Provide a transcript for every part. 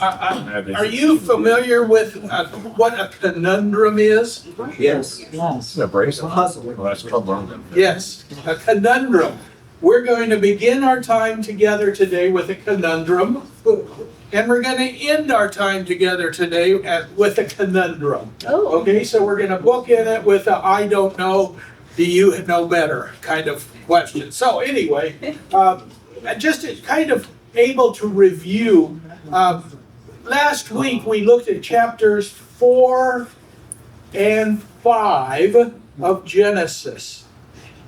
Are you familiar with what a conundrum is? Yes. Yes. A bracelet? Puzzle. Well, that's trouble. Yes, a conundrum. We're going to begin our time together today with a conundrum, and we're going to end our time together today with a conundrum. Oh. Okay, so we're going to bookend it with a I don't know, do you know better kind of question. So anyway, just to kind of able to review, last week we looked at chapters 4 and 5 of Genesis.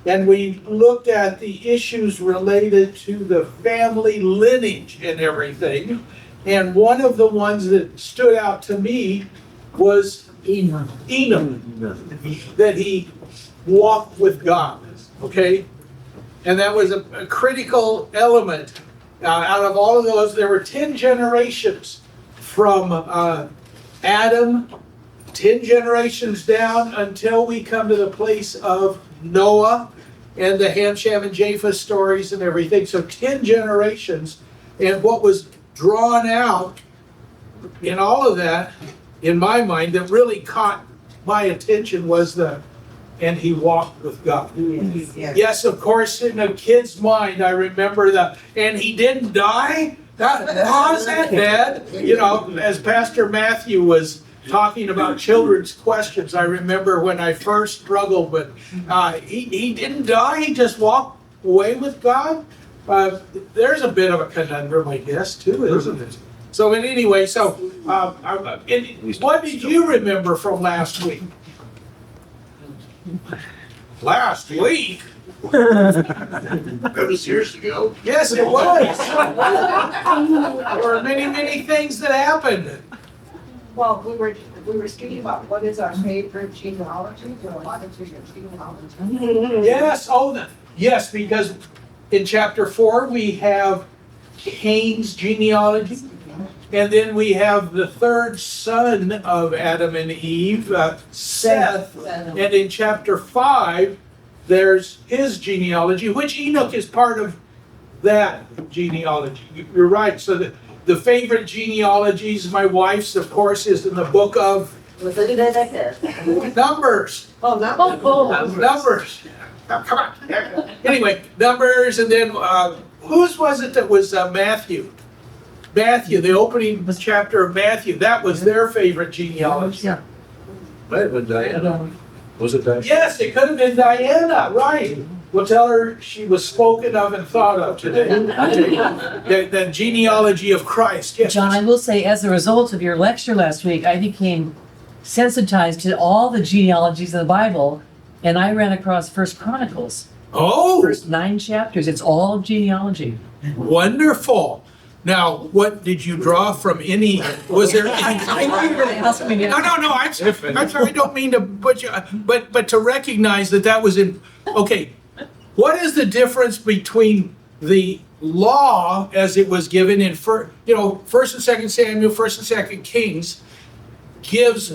And we looked at the issues related to the family lineage and everything. And one of the ones that stood out to me was Enoch, that he walked with God, okay? And that was a critical element. Out of all of those, there were 10 generations from Adam, 10 generations down until we come to the place of Noah and the Ham, Shem, and Japheth stories and everything. So 10 generations. And what was drawn out in all of that, in my mind, that really caught my attention was and he walked with God. Yes. Yes, of course, in a kid's mind, I remember and he didn't die? How is that, Dad? You know, as Pastor Matthew was talking about children's questions, I remember when I first struggled, but he didn't die, he just walked away with God. There's a bit of a conundrum, I guess, too, isn't it? So anyway, what did you remember from last week? Last week? That was years ago. Yes, it was. There were many, many things that happened. Well, we were speaking about what is our favorite genealogy. There are a lot of different genealogies. Yes, yes, because in chapter 4 we have Cain's genealogy, and then we have the third son of Adam and Eve, Seth, and in chapter 5 there's his genealogy, which Enoch is part of that genealogy. You're right. So the favorite genealogies, my wife's, of course, is in the book of Numbers. Oh, Numbers. Oh, come on. Anyway, Numbers, and then whose was it that was Matthew? Matthew, the opening chapter of Matthew. That was their favorite genealogy. Yeah. Might have been Diana. Was it Diana? Yes, it could have been Diana, right. We'll tell her she was spoken of and thought of today. The genealogy of Christ. Yes. John, I will say, as a result of your lecture last week, I became sensitized to all the genealogies of the Bible, and I ran across First Chronicles. Oh, First 9 chapters, it's all genealogy. wonderful. Now, what did you draw from any, was there any? No, I'm sorry, I don't mean to put you, but to recognize that was okay. What is the difference between the law as it was given in First and Second Samuel, First and Second Kings, gives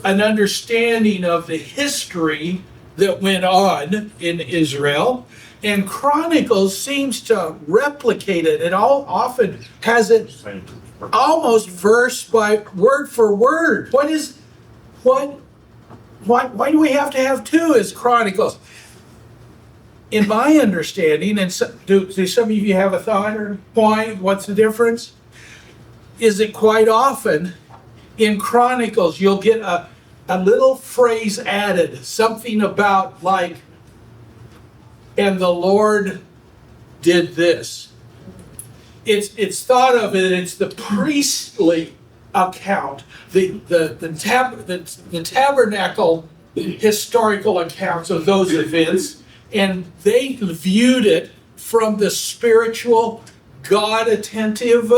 an understanding of the history that went on in Israel, and Chronicles seems to replicate it. It often has it almost verse by word for word. Why do we have to have two as Chronicles? In my understanding, and do some of you have a thought or point? What's the difference? Is it quite often in Chronicles you'll get a little phrase added, something about like, and the Lord did this. It's thought of it. It's the priestly account, the tabernacle historical accounts of those events, and they viewed it from the spiritual, God attentive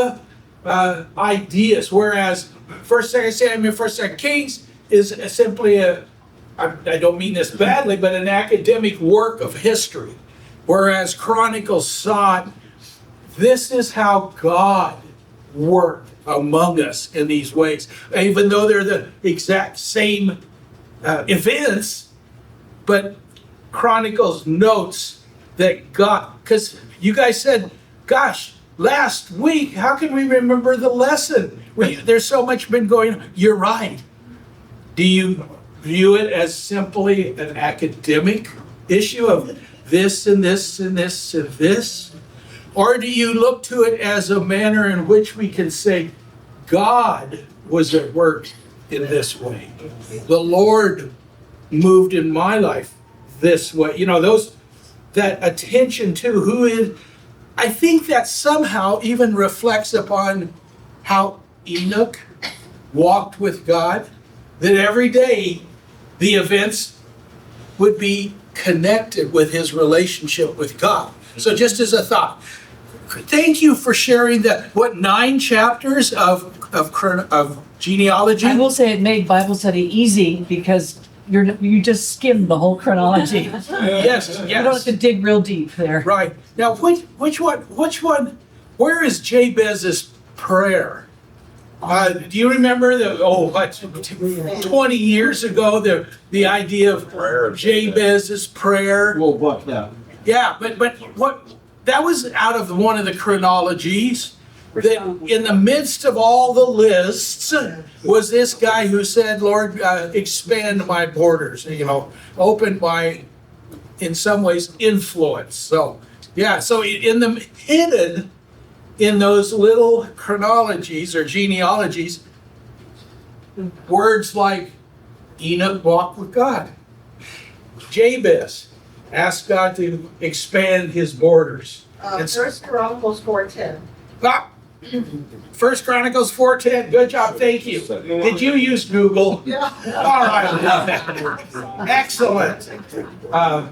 ideas. Whereas First, Second Samuel, First, Second Kings is simply I don't mean this badly, but an academic work of history. Whereas Chronicles sought, this is how God worked among us in these ways. Even though they're the exact same events, but Chronicles notes that God, because you guys said, gosh, last week, how can we remember the lesson? There's so much been going on. You're right. Do you view it as simply an academic issue of this and this and this and this? Or do you look to it as a manner in which we can say, God was at work in this way. The Lord moved in my life this way. You know, that attention to who is, I think that somehow even reflects upon how Enoch walked with God, that every day the events would be connected with his relationship with God. So just as a thought, thank you for sharing that, 9 chapters of genealogy? I will say it made Bible study easy because you just skimmed the whole chronology. Yes. You don't have to dig real deep there. Right. Now, which one, where is Jabez's prayer? Do you remember 20 years ago, the idea of Jabez's prayer? Well, what, yeah. Yeah, but what, that was out of one of the chronologies. That in the midst of all the lists was this guy who said, Lord, expand my borders, open my, in some ways, influence. So, yeah, so hidden in those little chronologies or genealogies, words like Enoch walked with God. Jabez asked God to expand his borders. First Chronicles 4:10. Ah, 1 Chronicles 4:10. Good job, thank you. Did you use Google? Yeah. All right. Excellent.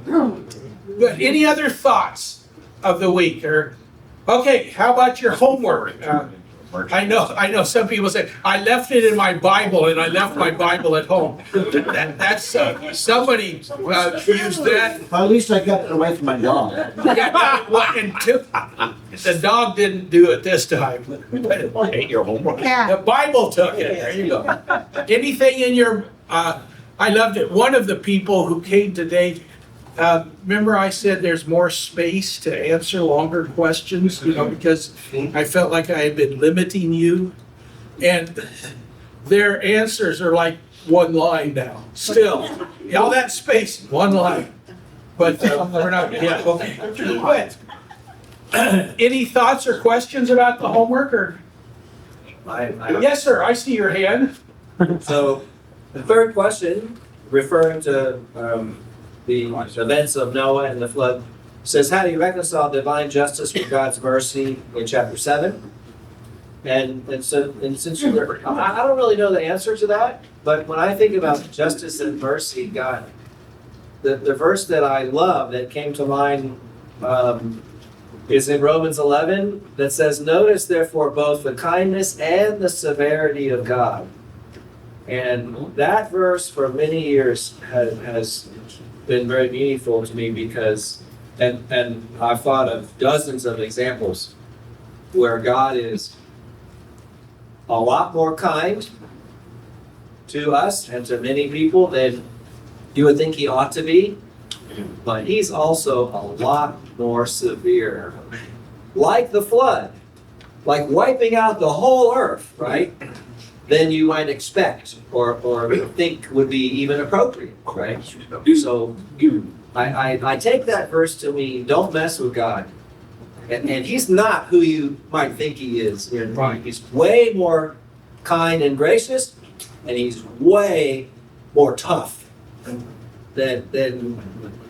Good. Any other thoughts of the week? Okay, how about your homework? I know some people say, I left it in my Bible and I left my Bible at home. That's somebody used that. Well, at least I got it away from my dog. The dog didn't do it this time. Ain't your homework. The Bible took it. There you go. Anything in your, I loved it. One of the people who came today, remember I said there's more space to answer longer questions, because I felt like I had been limiting you. And their answers are like one line now, still. All that space, one line. But we're not, yeah, okay. But, any thoughts or questions about the homework or? Yes, sir, I see your hand. So, the third question, referring to the events of Noah and the flood, says, how do you reconcile divine justice with God's mercy in chapter 7? And since I don't really know the answer to that, but when I think about justice and mercy, God, the verse that I love that came to mind is in Romans 11 that says, notice therefore both the kindness and the severity of God. And that verse for many years has been very meaningful to me because, and I've thought of dozens of examples where God is a lot more kind to us and to many people than you would think he ought to be, but he's also a lot more severe. Like the flood, like wiping out the whole earth, right? Than you might expect or think would be even appropriate, right? So I take that verse to mean don't mess with God. And he's not who you might think he is. Right. He's way more kind and gracious, and he's way more tough than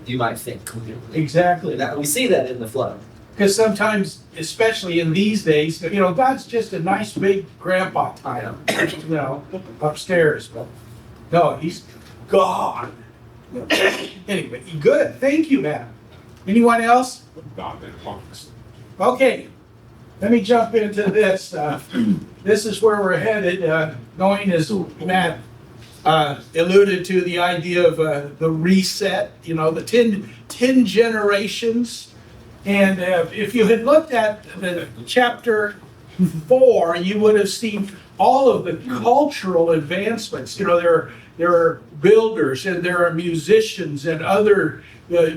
you might think. Exactly. We see that in the flood. Because sometimes, especially in these days, God's just a nice big grandpa type, upstairs. But no, he's God. Anyway, good. Thank you, Matt. Anyone else? Okay, let me jump into this. This is where we're headed, knowing as Matt alluded to the idea of the reset, the 10 generations. And if you had looked at the chapter 4, you would have seen all of the cultural advancements. There are builders and there are musicians and other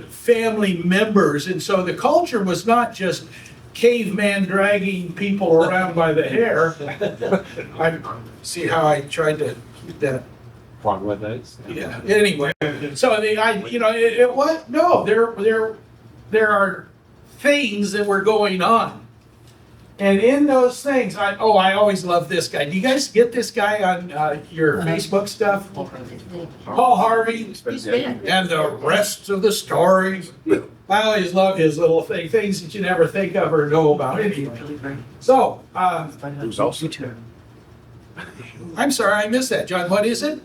family members. And so the culture was not just caveman dragging people around by the hair. I see how I tried to keep that. Wrong with those. Yeah. Anyway, so what? No, there are things that were going on, and in those things, I always love this guy. Do you guys get this guy on your Facebook stuff? Paul Harvey He's bad. and the rest of the stories. I always love his little things that you never think of or know about. Anyway, so Who's also? I'm sorry I missed that, John. What is it?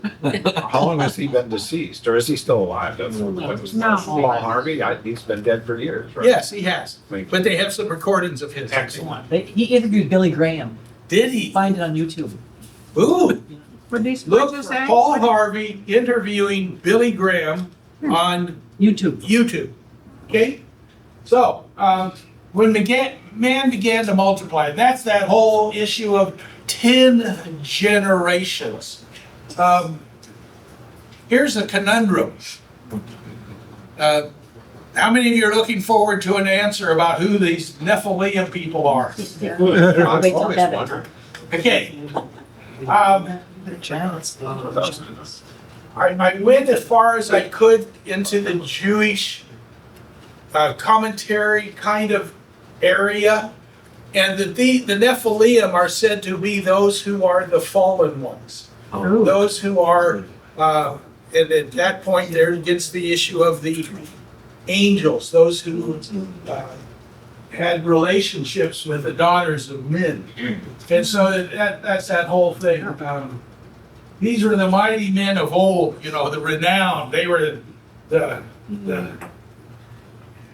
How long has he been deceased, or is he still alive? No. Paul Harvey, he's been dead for years, right? Yes, he has, but they have some recordings of his. Excellent. He interviewed Billy Graham. Did he? Find it on YouTube. Ooh. What did Look, you say? Paul Harvey interviewing Billy Graham on YouTube. YouTube. Okay? So, when man began to multiply, and that's that whole issue of 10 generations. Here's a conundrum. How many of you are looking forward to an answer about who these Nephilim people are? I've Wait till always Kevin. wondered. Okay. I went as far as I could into the Jewish commentary kind of area, and the Nephilim are said to be those who are the fallen ones, those who are, and at that point there gets the issue of the angels, those who had relationships with the daughters of men, and so that's that whole thing. These were the mighty men of old, the renowned. They were the.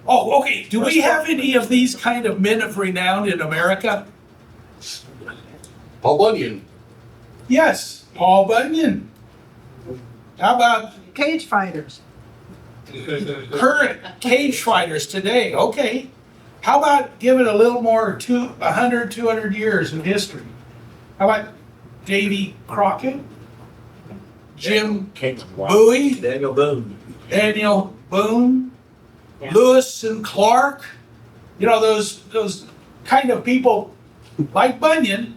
Oh, okay. Do we have any of these kind of men of renown in America? Paul Bunyan. Yes, Paul Bunyan. How about Cage fighters. current cage fighters today? Okay. How about giving a little more 100, 200 years of history? How about Davy Crockett? Jim Bowie? Daniel Boone. Daniel Boone? Yeah. Lewis and Clark? Those kind of people like Bunyan,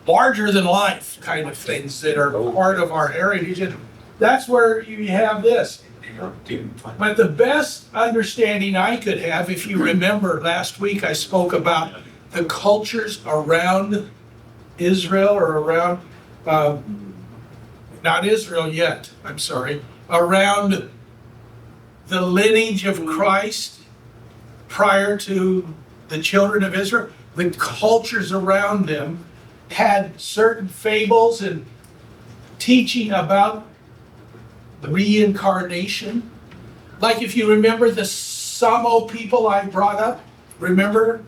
larger than life kind of things that are part of our heritage. And that's where you have this. But the best understanding I could have, if you remember last week, I spoke about the cultures around Israel, or around, not Israel yet, I'm sorry, around the lineage of Christ prior to the children of Israel. The cultures around them had certain fables and teaching about reincarnation. Like if you remember the Samo people I brought up, remember?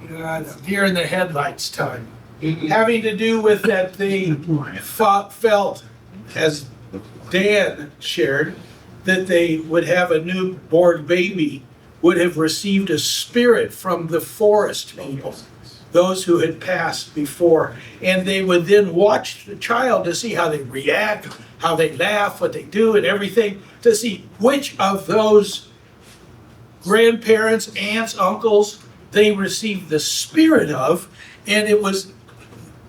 Deer in the headlights time. Having to do with that they felt, as Dan shared, that they would have a newborn baby, would have received a spirit from the forest people, those who had passed before. And they would then watch the child to see how they react, how they laugh, what they do, and everything, to see which of those grandparents, aunts, uncles, they received the spirit of. And it was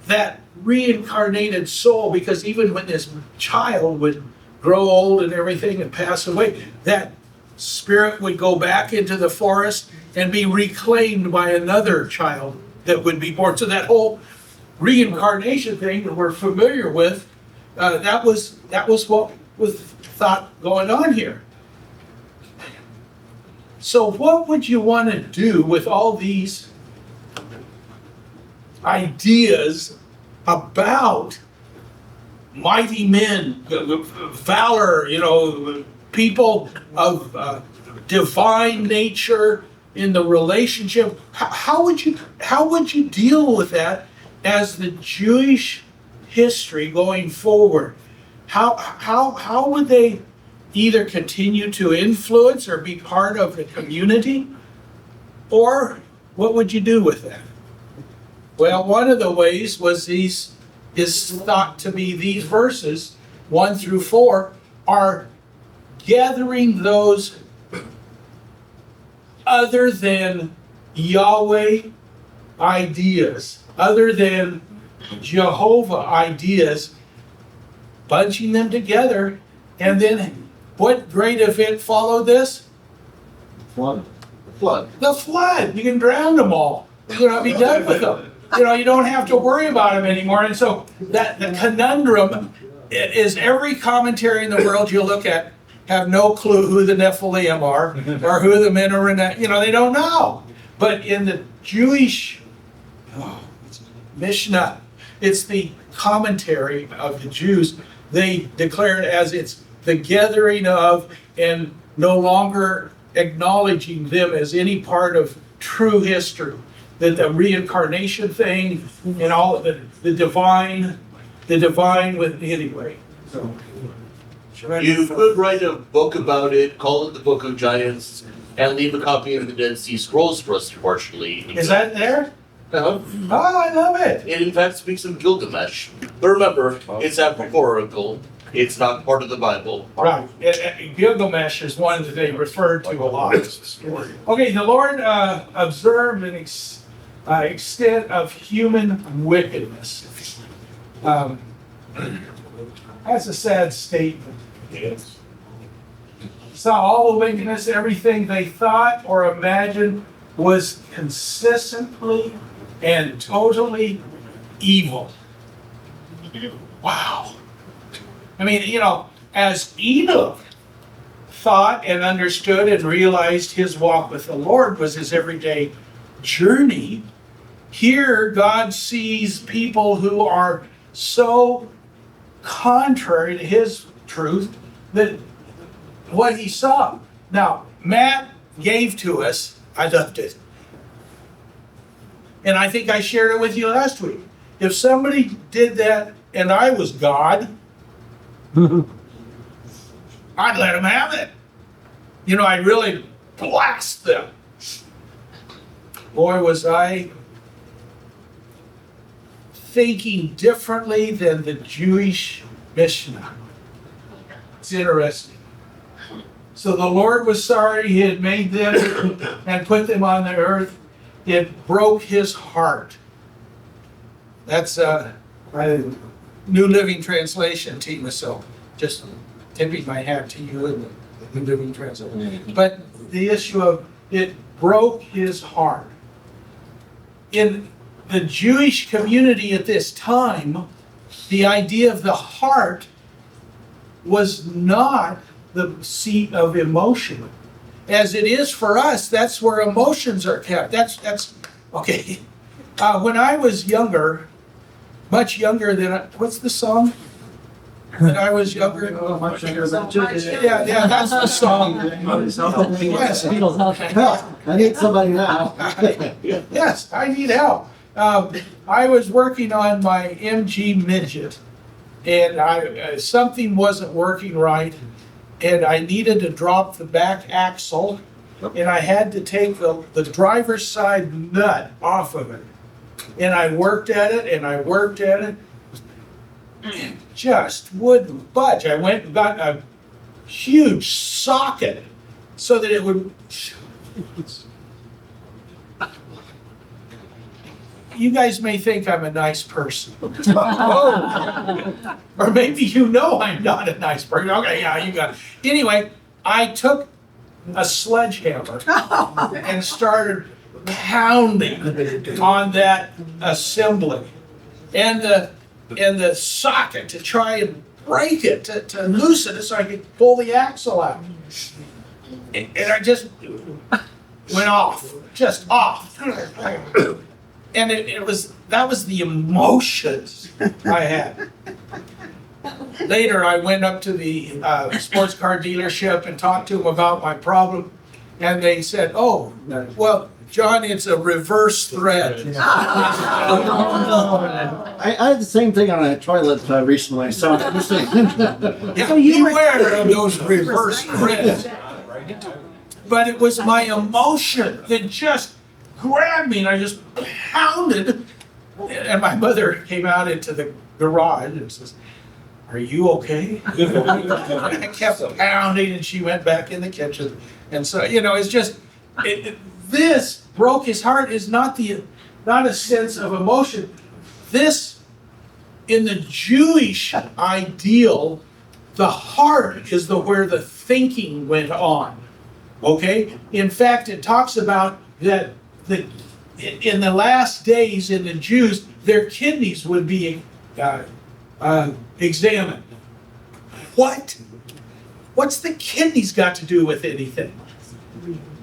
that reincarnated soul, because even when this child would grow old and everything and pass away, that spirit would go back into the forest and be reclaimed by another child that would be born. So that whole reincarnation thing that we're familiar with, that was what was thought going on here. So what would you want to do with all these ideas about mighty men, valor, people of divine nature in the relationship? How would you deal with that as the Jewish history going forward? How would they either continue to influence or be part of the community? Or what would you do with that? Well, one of the ways is thought to be these verses, 1 through 4, are gathering those other than Yahweh ideas, other than Jehovah ideas, bunching them together, and then what great event followed this? Flood. The flood. You can drown them all. Be done with them. You don't have to worry about them anymore. And so that the conundrum is every commentary in the world you look at have no clue who the Nephilim are or who the men are in that. They don't know. But in the Jewish Mishnah, it's the commentary of the Jews. They declare it as it's the gathering of and no longer acknowledging them as any part of true history. That the reincarnation thing and all of the divine with anyway. So, You could write a book about it, call it the Book of Giants, and leave a copy of the Dead Sea Scrolls for us to partially. is that there? Uh-huh. Oh, I love it. It in fact speaks of Gilgamesh. But remember, it's allegorical. It's not part of the Bible. Right. Gilgamesh is one that they refer to a lot. Okay, the Lord observed an extent of human wickedness. That's a sad statement. Yes. Saw all the wickedness, everything they thought or imagined was consistently and totally evil. Wow. I mean, as Enoch thought and understood and realized his walk with the Lord was his everyday journey, here God sees people who are so contrary to his truth that what he saw. Now, Matt gave to us, I loved it. And I think I shared it with you last week. If somebody did that and I was God, I'd let them have it. I'd really blast them. Boy, was I thinking differently than the Jewish Mishnah. It's interesting. So the Lord was sorry he had made them and put them on the earth. It broke his heart. That's New Living Translation, Tina. So just tipping my hat to you in the New Living Translation. But the issue of it broke his heart. In the Jewish community at this time, the idea of the heart was not the seat of emotion. As it is for us, that's where emotions are kept. That's okay. When I was younger, much younger than what's the song? When I was younger. Much younger than Yeah, that's the song. Yes. I need somebody now. Yes, I need help. I was working on my MG midget, and something wasn't working right, and I needed to drop the back axle, and I had to take the driver's side nut off of it. And I worked at it, and I worked at it, and just wouldn't budge. I went and got a huge socket so that it would. You guys may think I'm a nice person. Or maybe I'm not a nice person. Okay, yeah, you got it. Anyway, I took a sledgehammer and started pounding on that assembly and the socket to try and break it, to loosen it so I could pull the axle out. And I just went off, just off. And that was the emotions I had. Later, I went up to the sports car dealership and talked to them about my problem, and they said, "Oh, well, John, it's a reverse thread." I had the same thing on a toilet recently, so I understand. Yeah, beware of those reverse threads. But it was my emotion that just grabbed me, and I just pounded. And my mother came out into the garage and says, "Are you okay?" I kept pounding, and she went back in the kitchen. And so, it's just, this broke his heart is not a sense of emotion. This, in the Jewish ideal, the heart is where the thinking went on. Okay? In fact, it talks about that in the last days in the Jews, their kidneys would be examined. What? What's the kidneys got to do with anything?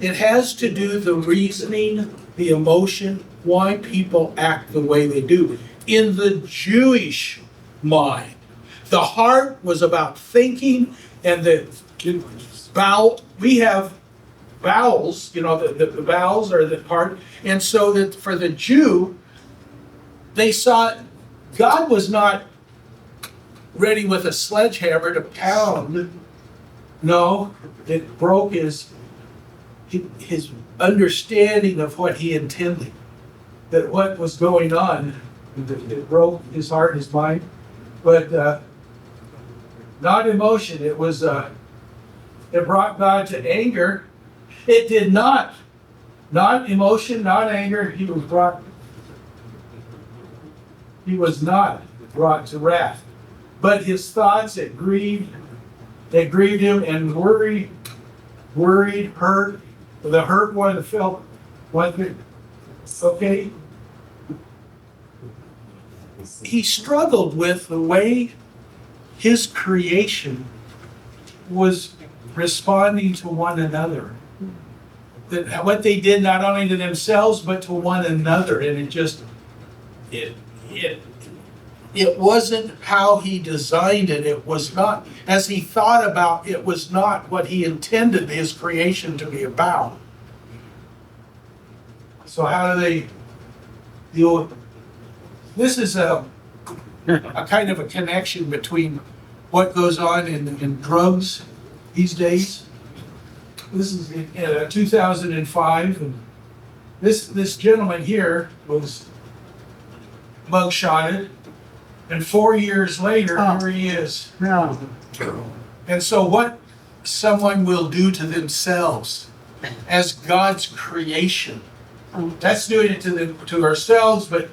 It has to do the reasoning, the emotion, why people act the way they do. In the Jewish mind, the heart was about thinking, and the bowel, we have bowels, the bowels are the part, and so that for the Jew, they saw God was not ready with a sledgehammer to pound. No, it broke his understanding of what he intended. That what was going on, it broke his heart, his mind, but not emotion. It was it brought God to anger. It did not emotion, not anger. He was not brought to wrath. But his thoughts, it grieved him, and worried, hurt. The hurt one felt like it, okay. He struggled with the way his creation was responding to one another. That what they did not only to themselves but to one another, and it wasn't how he designed it. It was not, as he thought about, it was not what he intended his creation to be about. So how do they deal with it? This is a kind of a connection between what goes on in drugs these days. This is in 2005, and this gentleman here was mugshotted. And 4 years later, here he is. No. And so what someone will do to themselves as God's creation, that's doing it to ourselves, but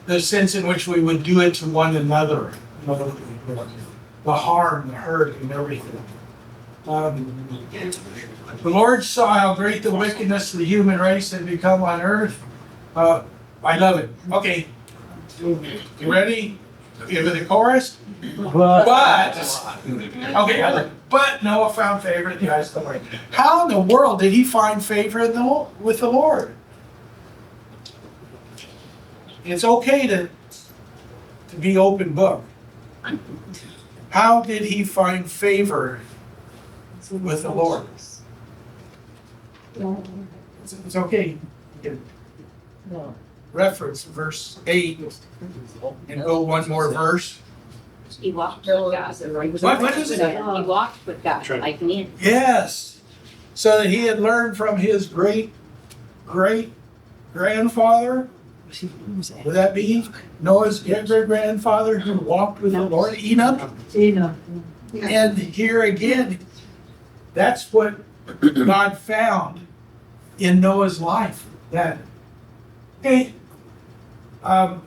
the sense in which we would do it to one another. The harm, the hurt, and everything. The Lord saw how great the wickedness of the human race had become on earth. I love it. Okay. You ready? Give it the chorus. But Noah found favor in the eyes of the Lord. How in the world did he find favor with the Lord? It's okay to be open book. How did he find favor with the Lord? It's okay. Reference verse 8 and go one more verse. He walked with God. What is it? He walked with God like me. Yes. So that he had learned from his great grandfather. Would that be Noah's great grandfather who walked with the Lord, Enoch? And here again, that's what God found in Noah's life. That, okay, have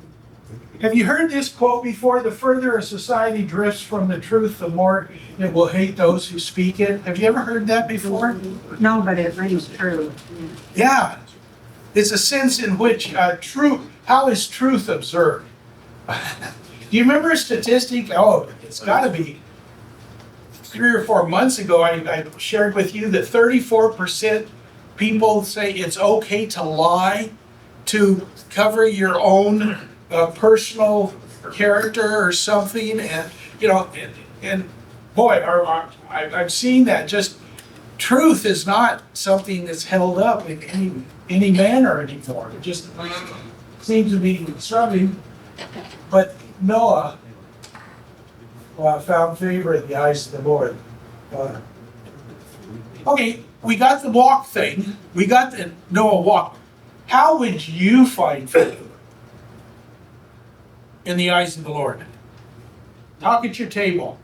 you heard this quote before? The further a society drifts from the truth, the more it will hate those who speak it. Have you ever heard that before? No, but it rings true. Yeah. It's a sense in which how is truth observed? Do you remember a statistic? Oh, it's got to be 3 or 4 months ago, I shared with you that 34% people say it's okay to lie to cover your own personal character or something, and boy, I've seen that. Just truth is not something that's held up in any manner anymore. It just seems to be struggling. But Noah found favor in the eyes of the Lord. Okay, we got the walk thing. We got the Noah walk. How would you find favor in the eyes of the Lord? Talk at your table.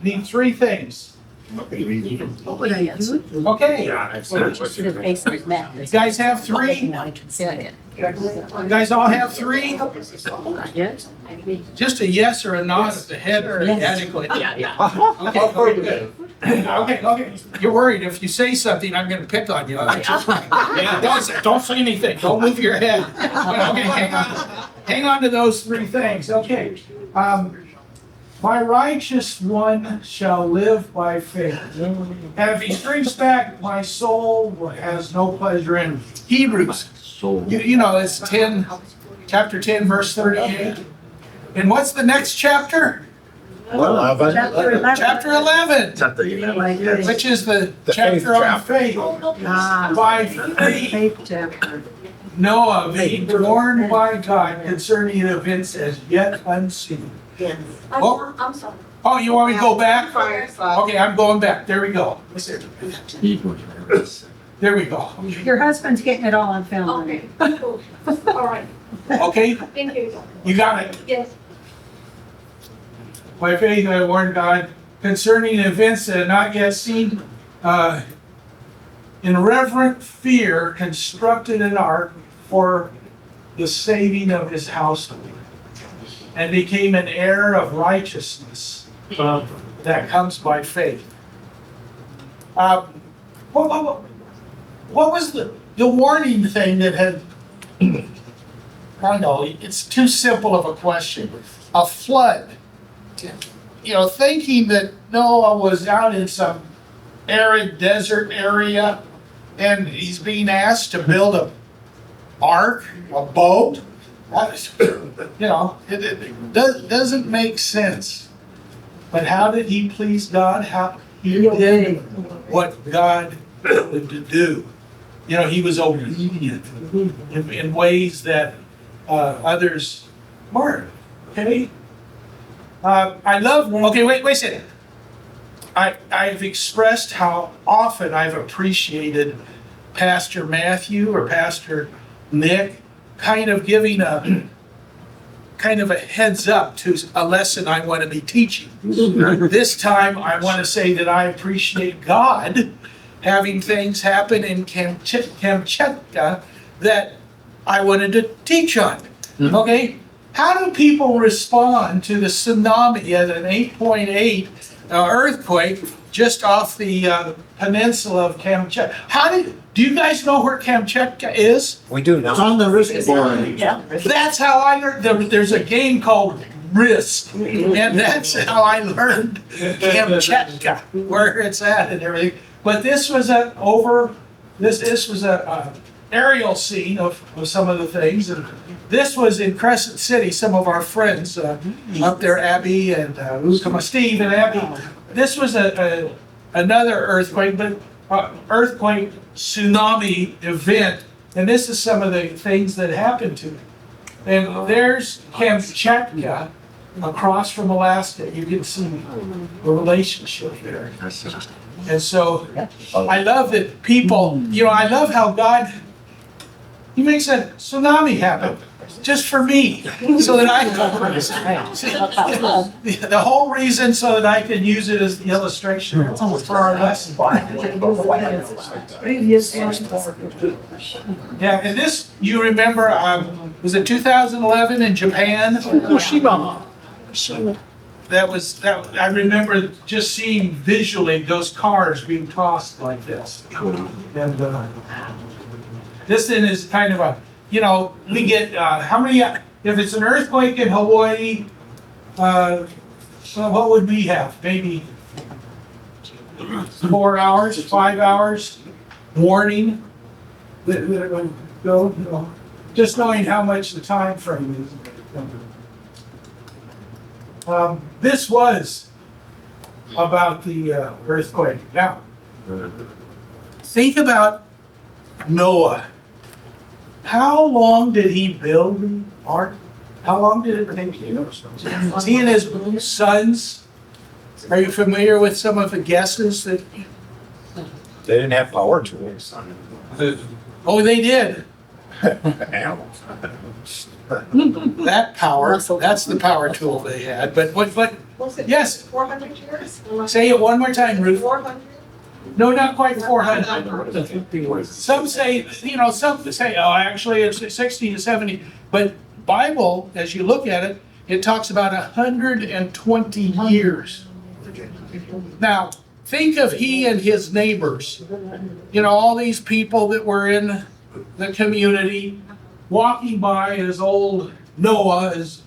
Need 3 things. What would I do? Okay, The face of Matt. you guys have three? You guys all have three? Yes. Just a yes or a nod at the head or adequate? Okay, good. Okay. You're worried if you say something, I'm gonna pick on you. Yeah, don't say anything. Don't move your head. Okay, hang on to those three things. Okay. My righteous one shall live by faith. And if he shrinks back, my soul has no pleasure in him. Hebrews. You know, it's chapter 10, verse 38. And what's the next chapter? Chapter 11. Which is the chapter on faith. By faith, Noah being warned by God concerning events as yet unseen. Oh, I'm sorry. oh, you want me to go back? Fire slide. Okay, I'm going back. There we go. There we go. Your husband's getting it all on film. Okay, cool. All right, Okay, thank you. you got it. Yes. By faith, I warned God concerning events that had not yet seen. In reverent fear, constructed an ark for the saving of his household, and became an heir of righteousness that comes by faith. What was the warning thing that had? I know it's too simple of a question. A flood. You know, thinking that Noah was out in some arid desert area and he's being asked to build a ark, a boat. You know, it doesn't make sense. But how did he please God? How he did what God wanted to do. You know, he was obedient in ways that others weren't. Okay? I love, okay, wait a second. I've expressed how often I've appreciated Pastor Matthew or Pastor Nick kind of giving a heads up to a lesson I want to be teaching. This time I want to say that I appreciate God having things happen in Kamchatka that I wanted to teach on. Okay? How do people respond to the tsunami at an 8.8 earthquake just off the peninsula of Kamchatka? Do you guys know where Kamchatka is? We do now. It's on the risk board. Yeah. That's how I learned. There's a game called Risk, and that's how I learned Kamchatka, where it's at and everything. But this was this was a aerial scene of some of the things, and this was in Crescent City. Some of our friends up there, Abby and Steve and Abby. This was another earthquake, but earthquake tsunami event, and this is some of the things that happened to it. And there's Kamchatka across from Alaska. You can see the relationship there. And so I love that people, I love how God, He makes a tsunami happen just for me, so that I can, the whole reason so that I can use it as the illustration for our lesson. Yeah, and this, you remember, was it 2011 in Japan? Fukushima. I remember just seeing visually those cars being tossed like this. And this then is kind of a, we get, how many, if it's an earthquake in Hawaii, so what would we have? Maybe 4 hours, 5 hours warning that we're going to go, just knowing how much the time frame is. This was about the earthquake. Now, think about Noah. How long did he build the ark? How long did it take him? He and his sons. Are you familiar with some of the guesses that? They didn't have power tools. Oh, they did. Animals. That power, that's the power tool they had, but Was it yes, 400 years? say it one more time, Ruth. 400? No, not quite 400. Some say, some say, oh, actually it's 60 to 70, but Bible, as you look at it, it talks about 120 years. Now, think of he and his neighbors. All these people that were in the community walking by as old Noah is,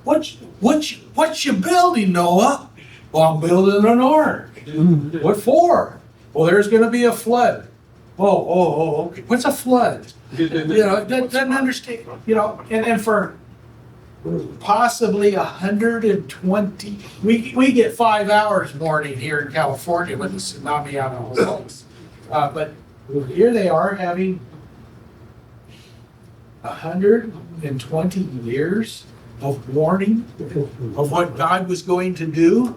what you building, Noah? Well, I'm building an ark. What for? Well, there's gonna be a flood. Okay. What's a flood? Doesn't understand, and for possibly 120, we get 5 hours warning here in California with the tsunami out of Hawaii. But here they are having 120 years of warning of what God was going to do.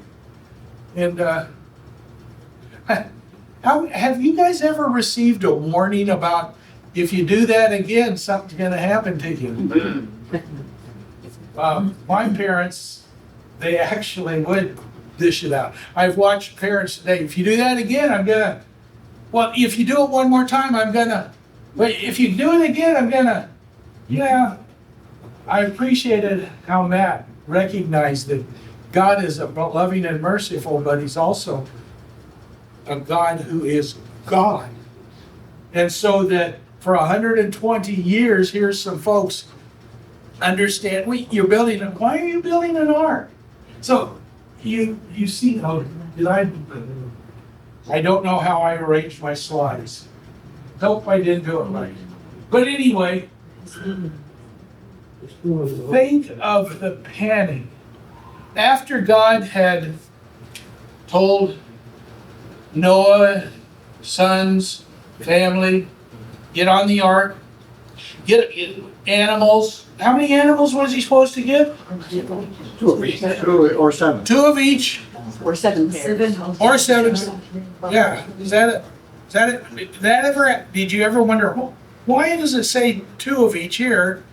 And have you guys ever received a warning about if you do that again, something's going to happen to you? My parents, they actually would dish it out. I've watched parents say, if you do that again, I'm going to, well, if you do it one more time, I'm going to, but if you do it again, I'm going to, yeah. I appreciated how Matt recognized that God is loving and merciful, but he's also a God who is God. And so that for 120 years, here's some folks understand, you're building, why are you building an ark? So you see, I don't know how I arranged my slides. Hope I didn't do it right. But anyway, think of the panic. After God had told Noah, sons, family, get on the ark, get animals. How many animals was he supposed to get? 2 or 7. 2 of each. Or 7 pairs. Or 7. Yeah, is that it? Did you ever wonder, why does it say 2 of each here?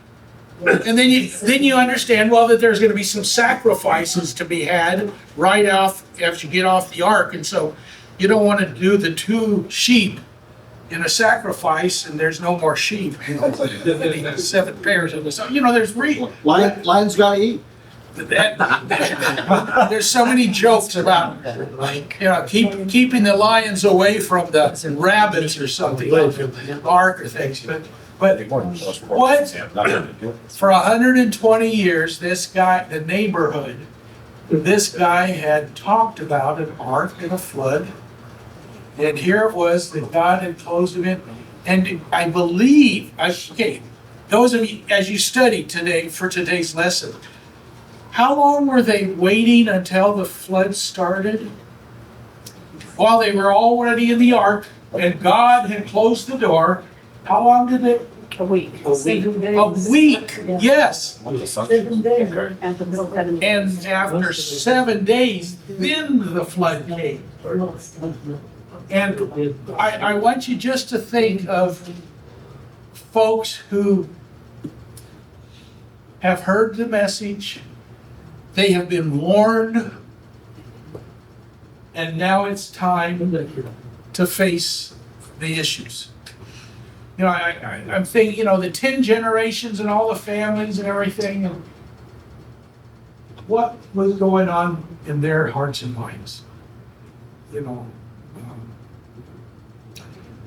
And then you understand, well, that there's going to be some sacrifices to be had right off after you get off the ark. And so you don't want to do the 2 sheep in a sacrifice and there's no more sheep. 7 pairs of them. So, there's Lions gotta eat. there's so many jokes about keeping the lions away from the rabbits or something like the ark or things. But what? For 120 years, this guy, the neighborhood, this guy had talked about an ark and a flood. And here it was that God had closed him in. And I believe, those of you, as you study today for today's lesson, how long were they waiting until the flood started? While they were already in the ark and God had closed the door, how long did it? A week. A week, yes. 7 days. And the middle 7 days. And after 7 days, then the flood came. And I want you just to think of folks who have heard the message, they have been warned, and now it's time to face the issues. I'm thinking, the 10 generations and all the families and everything, and what was going on in their hearts and minds.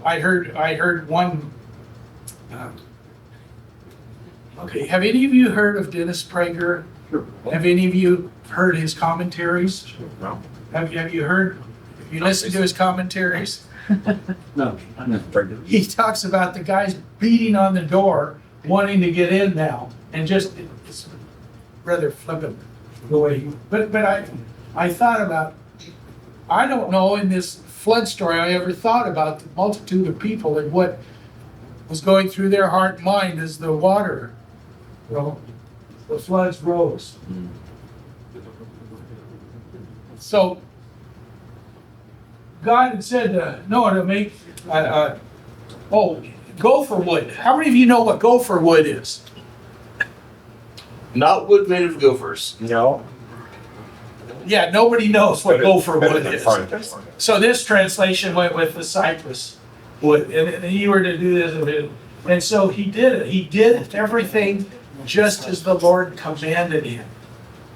I heard one. Okay, have any of you heard of Dennis Prager? Have any of you heard his commentaries? No. Have you heard? Have you listened to his commentaries? No. He talks about the guys beating on the door, wanting to get in now, and just it's rather flippant the way. But I thought about. I don't know in this flood story I ever thought about the multitude of people and what was going through their heart and mind as the water, the floods rose. So God had said to Noah to make, gopher wood. How many of you know what gopher wood is? Not wood made of gophers. No. Yeah, nobody knows what gopher Better wood than is. farmers. So this translation went with the cypress wood, and you were to do this, and so he did it. He did everything just as the Lord commanded him.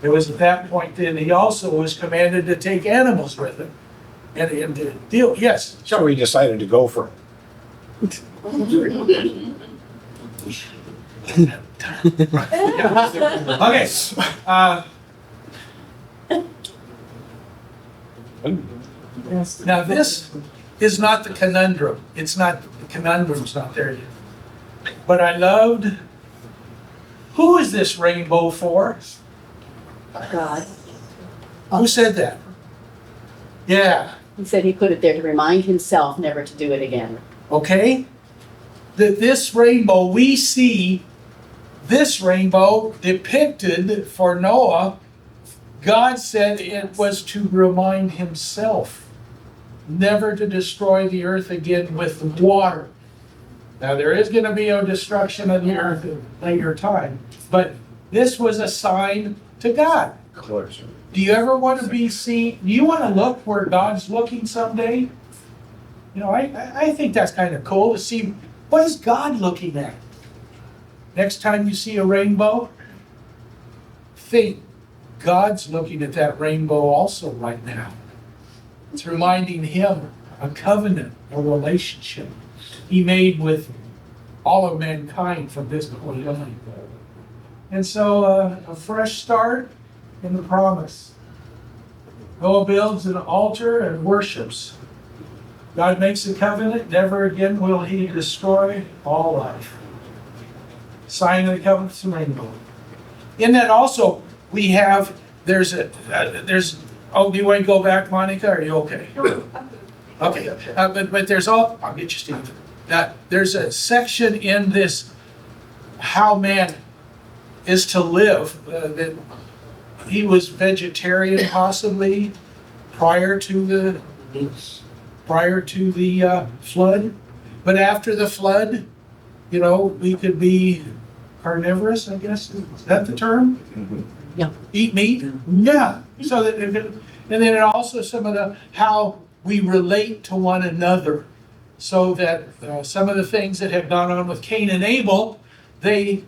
It was at that point then he also was commanded to take animals with him and to deal. Yes, So we decided to go for it. okay. Now this is not the conundrum. It's not the conundrum's not there yet. But I loved. Who is this rainbow for? God. Who said that? Yeah. He said he put it there to remind himself never to do it again. Okay. That this rainbow, we see this rainbow depicted for Noah. God said it was to remind himself never to destroy the earth again with water. Now there is going to be a destruction of the earth at a later time, but this was a sign to God. Closer. Do you ever want to be seen? Do you want to look where God's looking someday? You know, I think that's kind of cool to see what is God looking at. Next time you see a rainbow, think God's looking at that rainbow also right now. It's reminding him a covenant, a relationship he made with all of mankind from this point on. And so a fresh start in the promise. Noah builds an altar and worships. God makes a covenant, never again will he destroy all life. Sign of the covenant's the rainbow. In that also, we have, do you want to go back, Monica? Are you okay? Okay, but there's I'll get you, Steve. There's a section in this, how man is to live, that he was vegetarian possibly prior to the flood, but after the flood, you know, we could be carnivorous, I guess. Is that the term? Yeah. Eat meat? Yeah. So that, and then it also some of the how we relate to one another, so that some of the things that have gone on with Cain and Abel, they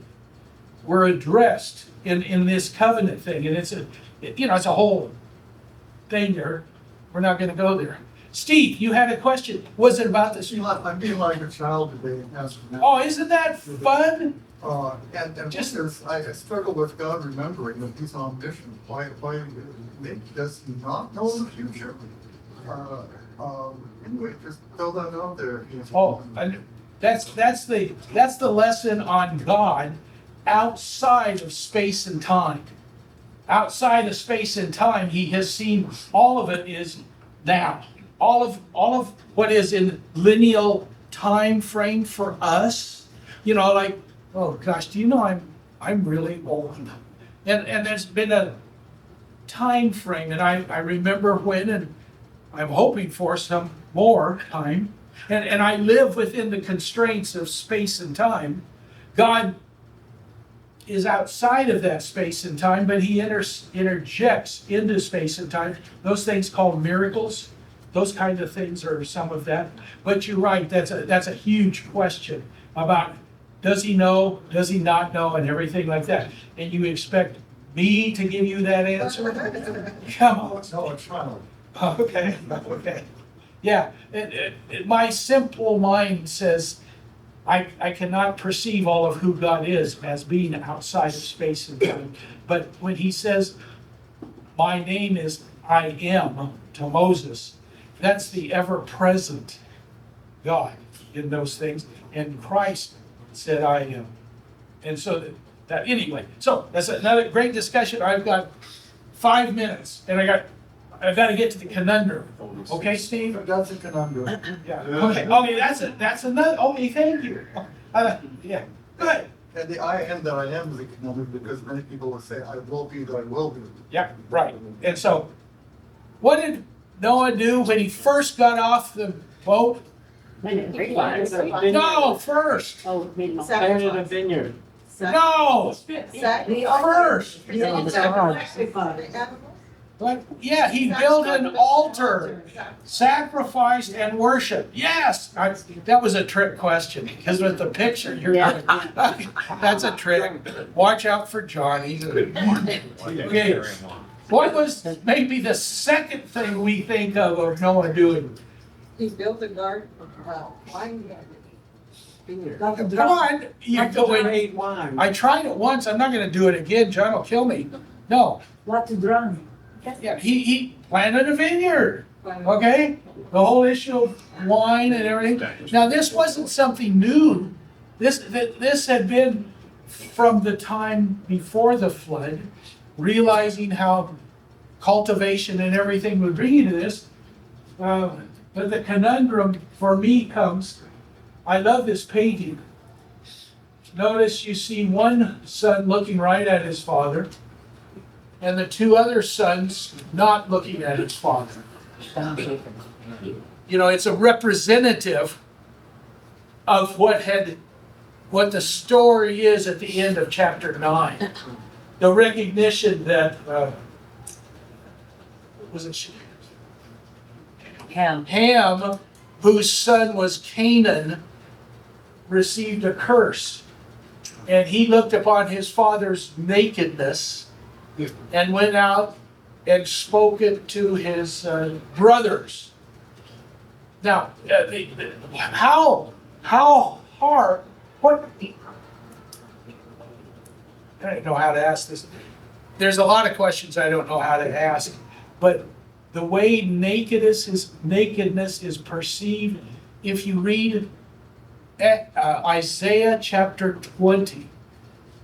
were addressed in this covenant thing, and it's a whole thing there. We're not going to go there. Steve, you had a question. Was it about this? I'm being like a child today. Oh, isn't that fun? And just I struggle with God remembering that He's omniscient. Why does He not know the future? Anyway, just throw that out there. Oh, and that's the lesson on God outside of space and time. Outside of space and time, He has seen all of it is now. All of what is in lineal time frame for us, you know, like, oh gosh, do you know I'm really old, and there's been a time frame, and I remember when, and I'm hoping for some more time, and I live within the constraints of space and time. God is outside of that space and time, but He interjects into space and time. Those things called miracles. Those kinds of things are some of that. But you're right, that's a huge question about does He know, does He not know, and everything like that. And you expect me to give you that answer? Come on. No, it's fine. Okay. Yeah, my simple mind says I cannot perceive all of who God is as being outside of space and time. But when He says, my name is I am to Moses, that's the ever-present God in those things. And Christ said, I am. And so that anyway, so that's another great discussion. I've got 5 minutes, and I've got to get to the conundrum. Okay, Steve? That's a conundrum. Yeah. Okay, that's another, okay, thank you. Yeah, good. And the I am that I am is a conundrum because many people will say, I will be that I will be. Yeah, right. And so, what did Noah do when he first got off the boat? No, first. Oh, maybe not. Planted a vineyard. No, first. Sacrifice. But yeah, he built an altar, sacrificed and worshiped. Yes, that was a trick question because with the picture, Yeah. that's a trick. Watch out for Johnny. Okay, what was maybe the second thing we think of Noah doing? He built a garden, wine garden. Come on, you go in. wine. I tried it once. I'm not going to do it again. John will kill me. No. What to drown? Yeah, he planted a vineyard. Okay, the whole issue of wine and everything. Now, this wasn't something new. This had been from the time before the flood, realizing how cultivation and everything would bring you to this. But the conundrum for me comes, I love this painting. Notice you see one son looking right at his father, and the two other sons not looking at his father. You know, it's a representative of what the story is at the end of chapter 9. The recognition that was it Ham, whose son was Canaan, received a curse, and he looked upon his father's nakedness and went out and spoke it to his brothers. Now, how hard? What? I don't know how to ask this. There's a lot of questions I don't know how to ask, but the way nakedness is perceived, if you read Isaiah chapter 20,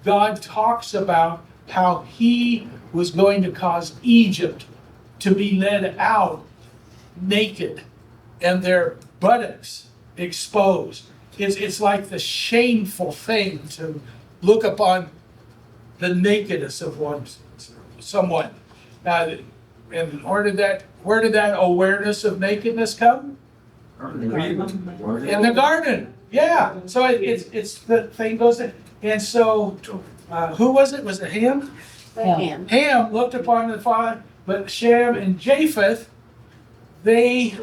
God talks about how he was going to cause Egypt to be led out naked and their buttocks exposed. It's like the shameful thing to look upon the nakedness of someone. And where did that awareness of nakedness come? In the garden. Yeah. So it's the thing goes in. And so who was it? Was it Ham? Ham. Ham looked upon the father, but Shem and Japheth, they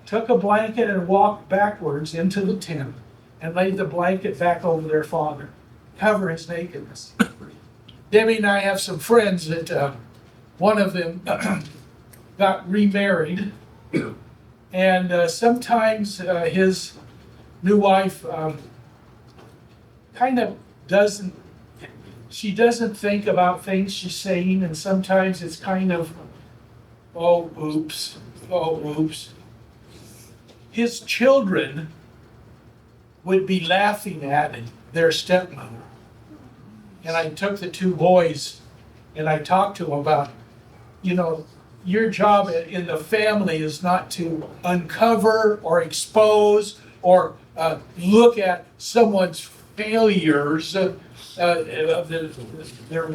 took a blanket and walked backwards into the tent and laid the blanket back over their father, cover his nakedness. Debbie and I have some friends that one of them got remarried, and sometimes his new wife kind of doesn't think about things she's saying, and sometimes it's kind of, oh, oops. His children would be laughing at their stepmother. And I took the two boys and I talked to them about, your job in the family is not to uncover or expose or look at someone's failures. They're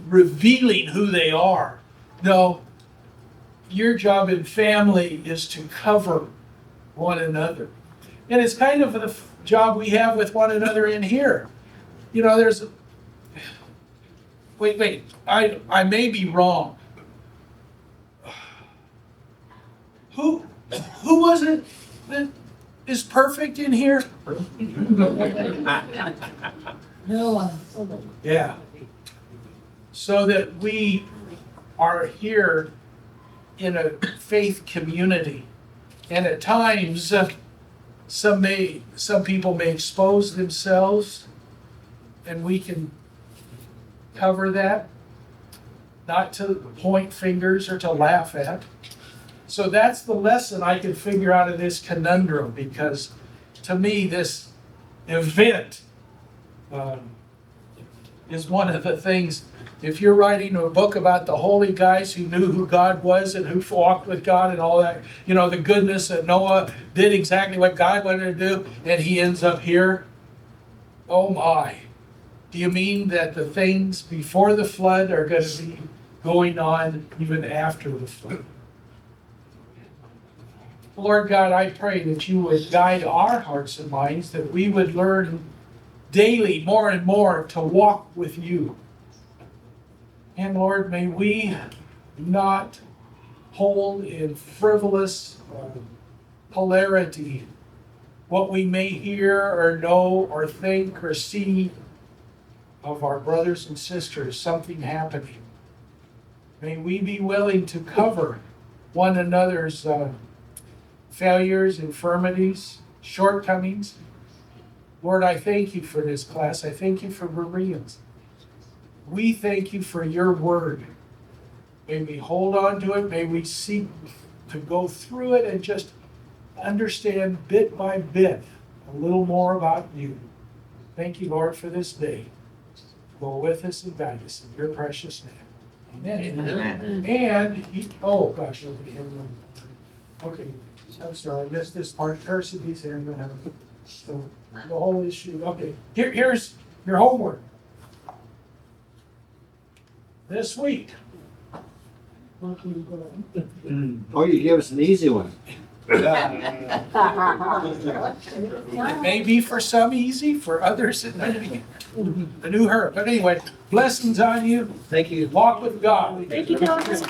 revealing who they are. No, your job in family is to cover one another. And it's kind of the job we have with one another in here. There's wait, I may be wrong. Who was it that is perfect in here? No one. Yeah. So that we are here in a faith community. And at times, some people may expose themselves, and we can cover that, not to point fingers or to laugh at. So that's the lesson I can figure out of this conundrum, because to me this event is one of the things. If you're writing a book about the holy guys who knew who God was and who walked with God and all that, the goodness that Noah did exactly what God wanted to do, and he ends up here. Oh my. Do you mean that the things before the flood are going to be going on even after the flood? Lord God, I pray that you would guide our hearts and minds, that we would learn daily more and more to walk with you. And Lord, may we not hold in frivolous polarity what we may hear or know or think or see of our brothers and sisters, something happening. May we be willing to cover one another's failures, infirmities, shortcomings. Lord, I thank you for this class. I thank you for Bereans. We thank you for your word. May we hold on to it. May we seek to go through it and just understand bit by bit a little more about you. Thank you, Lord, for this day. Go with us and guide us in your precious name. Amen. And, oh gosh, okay, I'm sorry, I missed this part. Percy's here. So the whole issue. Okay, here's your homework. This week. What we got? Oh, you gave us an easy one. It may be for some easy, for others it may be a new hurt. But anyway, blessings on you. Thank you. Walk with God. Thank you, Thomas.